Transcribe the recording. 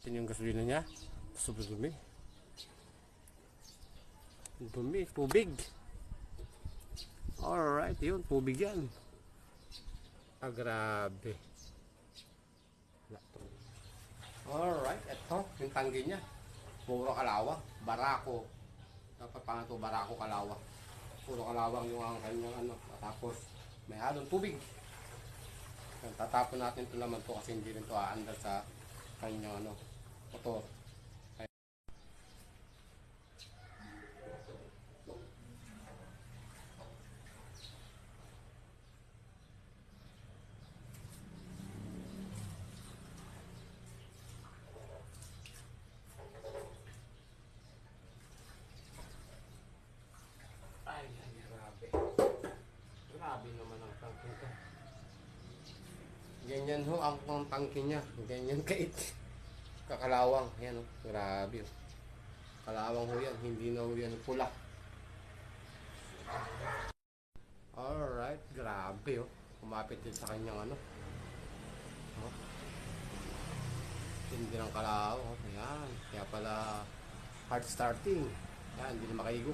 natin yung gasolina niya. Sobrang dumi. Dumi, tubig. Alright, yun, tubig yan. Grabe. Alright, eto, yung tanggi niya. Puro kalawa, barako. Dapat pa nga ito, barako kalawa. Puro kalawang yung ang kanyang ano. Tapos, may halong tubig. Tatapon natin ito naman to kasi hindi rin ito aandar sa kanyang ano, motor. Ay, grabe. Grabe naman ang tangke ito. Ganyan ho ang tangke niya. Ganyan kait. Kakalawang. Yan o. Grabe o. Kalawang ho yan. Hindi na ho yan pula. Alright. Grabe o. Kumapit din sa kanyang ano. Oh. Hindi ng kalawang. Ayan. Kaya pala hard starting. Yan. Hindi na makaigo.